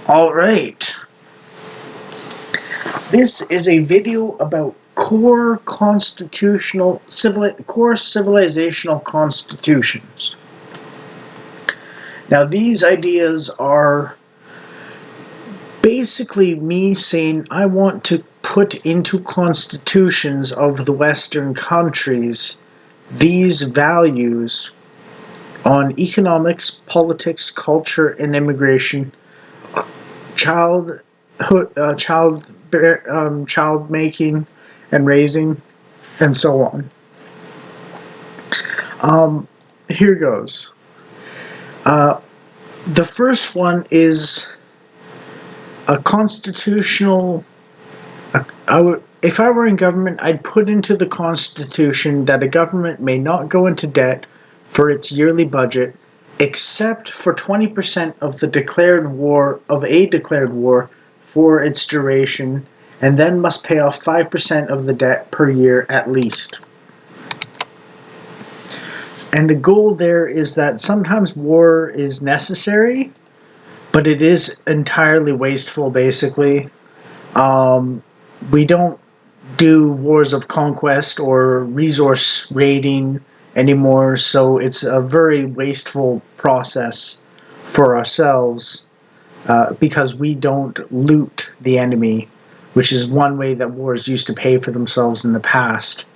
All right. This is a video about core civilizational constitutions. Now, these ideas are basically me saying I want to put into constitutions of the Western countries these values on economics, politics, culture, and immigration, child making and raising, and so on. Here goes. The first one is a constitutional. If I were in government, I'd put into the Constitution that a government may not go into debt for its yearly budget, except for 20% of a declared war for its duration, and then must pay off 5% of the debt per year at least. And the goal there is that sometimes war is necessary, but it is entirely wasteful, basically. We don't do wars of conquest or resource raiding anymore, so it's a very wasteful process for ourselves because we don't loot the enemy, which is one way that wars used to pay for themselves in the past.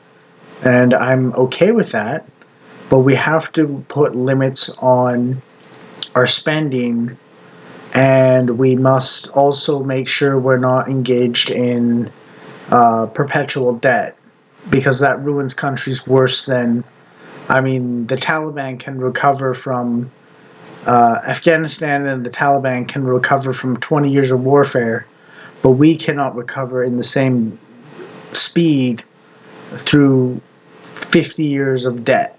And I'm okay with that, but we have to put limits on our spending, and we must also make sure we're not engaged in perpetual debt, because that ruins countries worse than, the Taliban can recover from Afghanistan, and the Taliban can recover from 20 years of warfare, but we cannot recover in the same speed through 50 years of debt.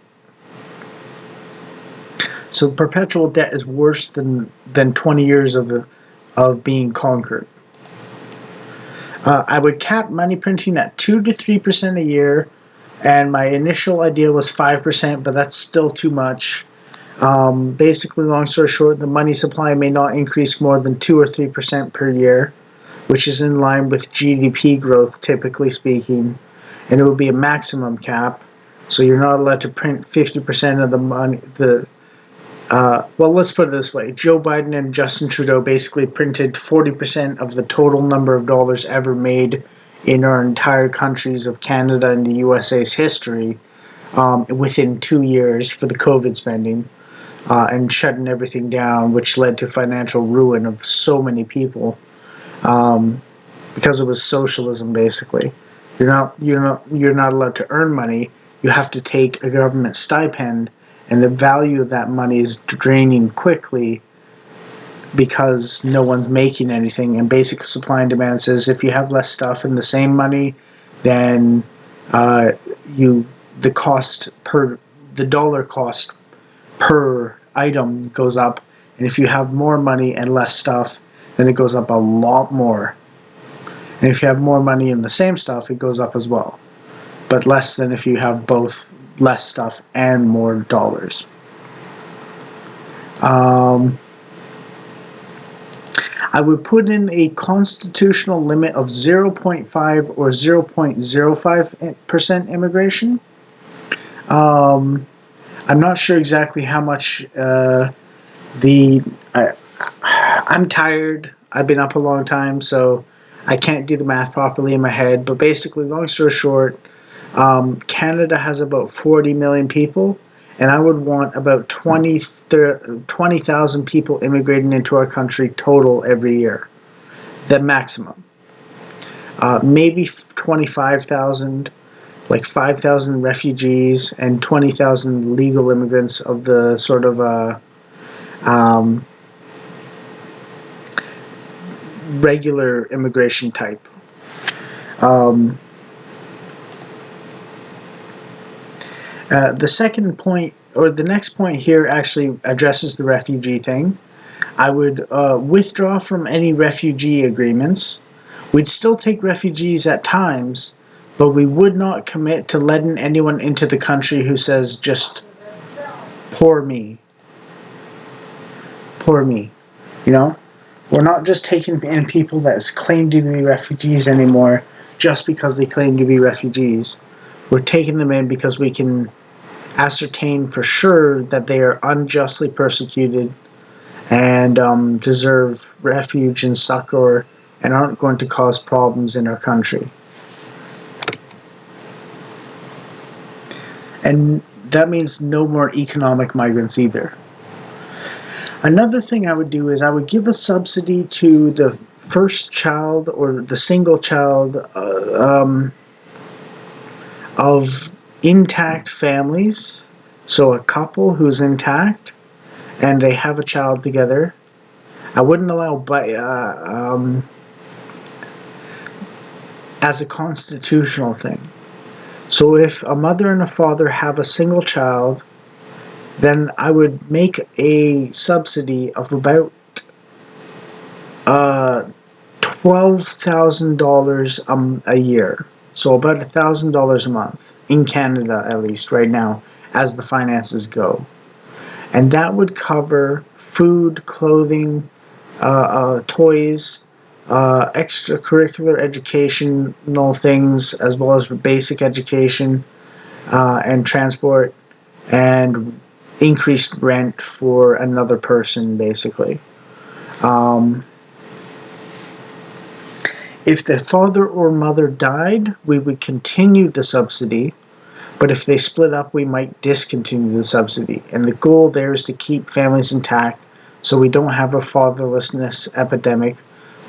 So perpetual debt is worse than 20 years of being conquered. I would cap money printing at 2 to 3% a year, and my initial idea was 5%, but that's still too much. Basically, long story short, the money supply may not increase more than 2 or 3% per year, which is in line with GDP growth, typically speaking, and it would be a maximum cap, so you're not allowed to print 50% of the money. Well, let's put it this way. Joe Biden and Justin Trudeau basically printed 40% of the total number of dollars ever made in our entire countries of Canada and the USA's history within 2 years for the COVID spending and shutting everything down, which led to financial ruin of so many people because it was socialism, basically. You're not allowed to earn money. You have to take a government stipend, and the value of that money is draining quickly because no one's making anything. And basic supply and demand says if you have less stuff and the same money, then the dollar cost per item goes up. And if you have more money and less stuff, then it goes up a lot more. And if you have more money and the same stuff, it goes up as well, but less than if you have both less stuff and more dollars. I would put in a constitutional limit of 0.5 or 0.05% immigration. I'm not sure exactly how much I'm tired. I've been up a long time, so I can't do the math properly in my head. But basically, long story short, Canada has about 40 million people, and I would want about 20,000 people immigrating into our country total every year. The maximum. Maybe 25,000, like 5,000 refugees and 20,000 legal immigrants of the sort of regular immigration type. The second point, or the next point here, actually addresses the refugee thing. I would withdraw from any refugee agreements. We'd still take refugees at times, but we would not commit to letting anyone into the country who says just, poor me, you know? We're not just taking in people that claim to be refugees anymore just because they claim to be refugees. We're taking them in because we can ascertain for sure that they are unjustly persecuted and deserve refuge and succor and aren't going to cause problems in our country. And that means no more economic migrants either. Another thing I would do is I would give a subsidy to the first child or the single child of intact families. So a couple who's intact and they have a child together. I wouldn't allow as a constitutional thing. So if a mother and a father have a single child, then I would make a subsidy of about $12,000 a year. So about $1,000 a month in Canada, at least right now, as the finances go. And that would cover food, clothing, toys, extracurricular educational things, as well as basic education and transport, and increased rent for another person, basically. If the father or mother died, we would continue the subsidy, but if they split up, we might discontinue the subsidy. And the goal there is to keep families intact so we don't have a fatherlessness epidemic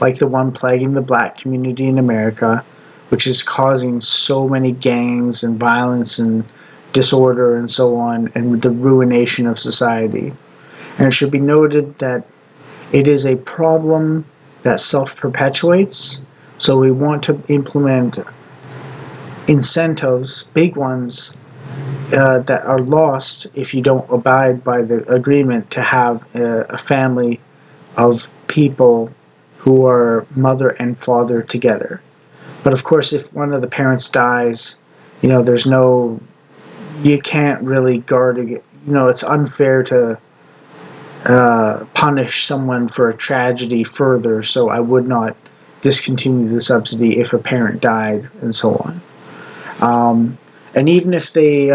like the one plaguing the black community in America, which is causing so many gangs and violence and disorder and so on, and the ruination of society. And it should be noted that it is a problem that self-perpetuates, so we want to implement incentives, big ones, that are lost if you don't abide by the agreement to have a family of people who are mother and father together. But of course, if one of the parents dies, there's no, you can't really guard it. It's unfair to punish someone for a tragedy further, so I would not discontinue the subsidy if a parent died and so on. And even if they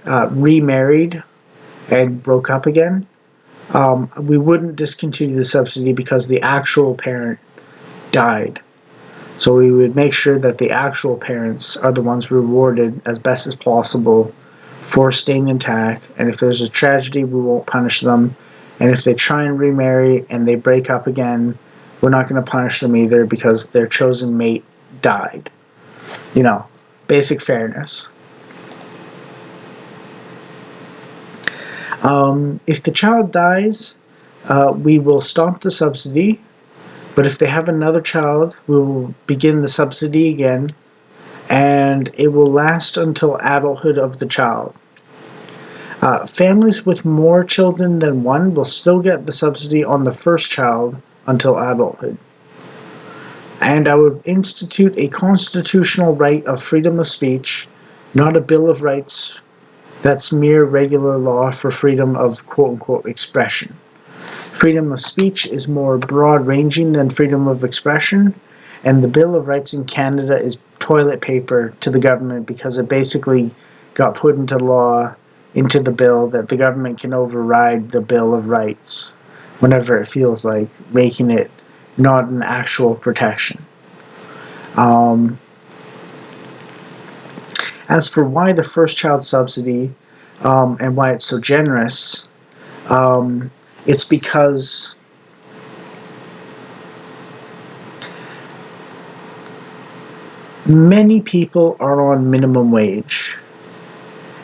remarried and broke up again, we wouldn't discontinue the subsidy because the actual parent died. So we would make sure that the actual parents are the ones rewarded as best as possible for staying intact. And if there's a tragedy, we won't punish them. And if they try and remarry and they break up again, we're not going to punish them either because their chosen mate died. Basic fairness. If the child dies, we will stop the subsidy. But if they have another child, we will begin the subsidy again, and it will last until adulthood of the child. Families with more children than one will still get the subsidy on the first child until adulthood. And I would institute a constitutional right of freedom of speech, not a Bill of Rights that's mere regular law for freedom of quote-unquote expression. Freedom of speech is more broad-ranging than freedom of expression, and the Bill of Rights in Canada is toilet paper to the government because it basically got put into law, into the bill, that the government can override the Bill of Rights whenever it feels like, making it not an actual protection. As for why the first child subsidy and why it's so generous, it's because many people are on minimum wage.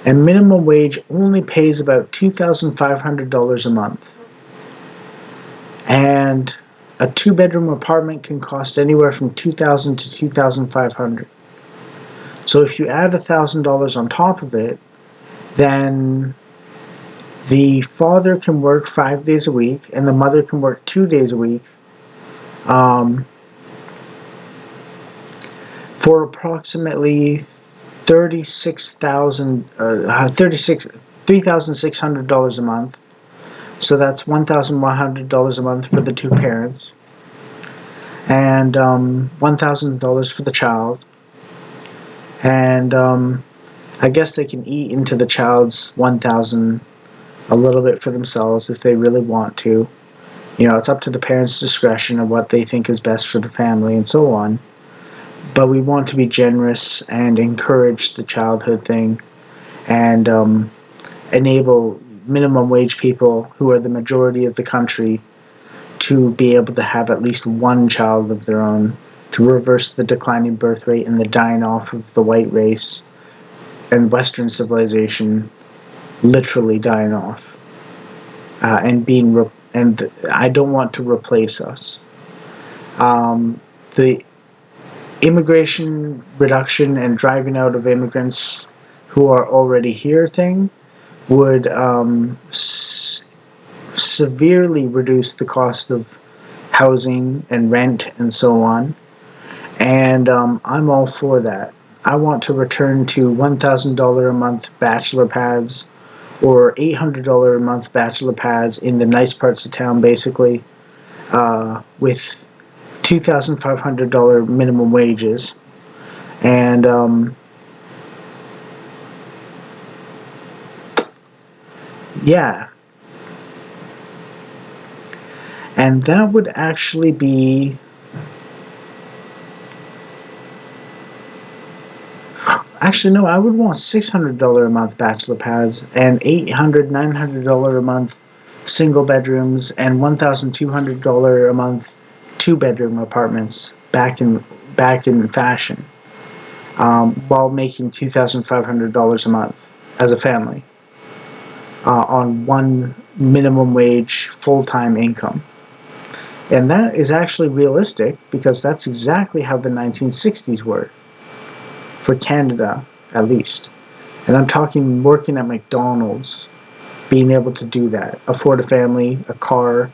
And minimum wage only pays about $2,500 a month. And a two-bedroom apartment can cost anywhere from $2,000 to $2,500. So if you add $1,000 on top of it, then the father can work 5 days a week and the mother can work 2 days a week for approximately $3,600 a month, So that's $1,100 a month for the two parents, and $1,000 for the child. And I guess they can eat into the child's 1,000 a little bit for themselves if they really want to. It's up to the parents' discretion of what they think is best for the family and so on. But we want to be generous and encourage the childhood thing, and enable minimum wage people, who are the majority of the country, to be able to have at least one child of their own, to reverse the declining birth rate and the dying off of the white race and Western civilization literally dying off, and I don't want to replace us. The immigration reduction and driving out of immigrants who are already here thing would severely reduce the cost of housing and rent and so on. And I'm all for that. I want to return to $1,000 a month bachelor pads, or $800 a month bachelor pads in the nice parts of town, basically, with $2,500 minimum wages. And yeah, and that would actually be, actually no, I would want $600 a month bachelor pads, and $900 a month single bedrooms, and $1,200 a month two-bedroom apartments back in fashion, while making $2,500 a month as a family, on one minimum wage full-time income. And that is actually realistic, because that's exactly how the 1960s were, for Canada at least. And I'm talking working at McDonald's, being able to do that, afford a family, a car,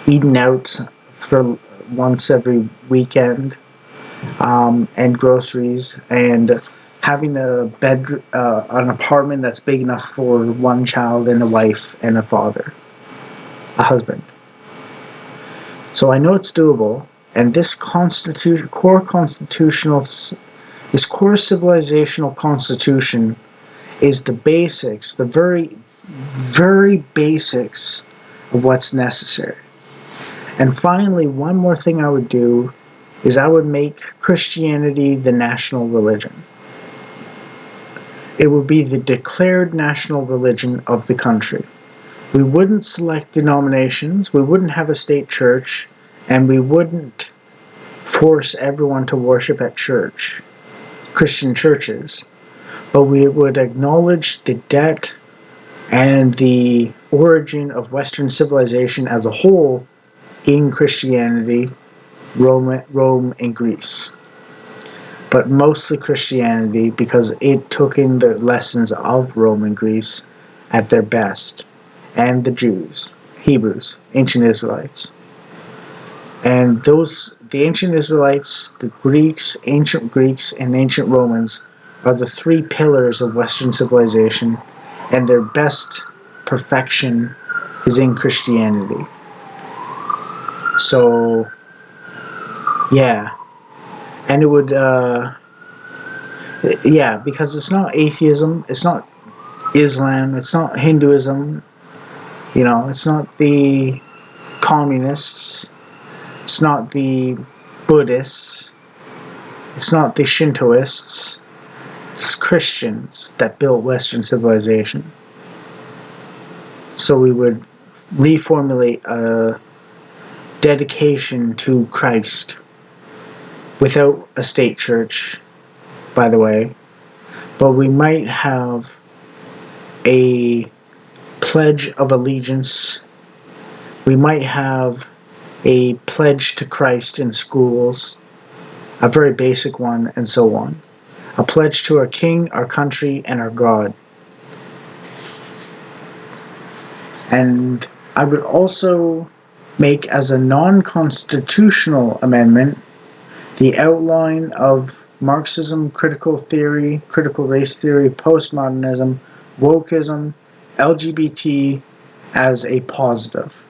eating out for once every weekend, and groceries, and having an apartment that's big enough for one child and a wife and a father, a husband. So I know it's doable, and this core civilizational constitution is the basics, the very, very basics of what's necessary. And finally, one more thing I would do is I would make Christianity the national religion. It would be the declared national religion of the country. We wouldn't select denominations, we wouldn't have a state church, and we wouldn't force everyone to worship at church, Christian churches. But we would acknowledge the debt and the origin of Western civilization as a whole in Christianity, Rome and Greece. But mostly Christianity, because it took in the lessons of Rome and Greece at their best, and the Jews, Hebrews, ancient Israelites. And the ancient Israelites, the Greeks, and ancient Romans are the three pillars of Western civilization, and their best perfection is in Christianity. So, yeah. And it would, because it's not atheism, it's not Islam, it's not Hinduism, it's not the communists, it's not the Buddhists, it's not the Shintoists, it's Christians that built Western civilization. So we would reformulate a dedication to Christ without a state church, by the way, but we might have a pledge of allegiance. We might have a pledge to Christ in schools, a very basic one, and so on. A pledge to our king, our country, and our God. And I would also make, as a non-constitutional amendment, the outline of Marxism, critical theory, critical race theory, postmodernism, wokeism, LGBT, as a positive.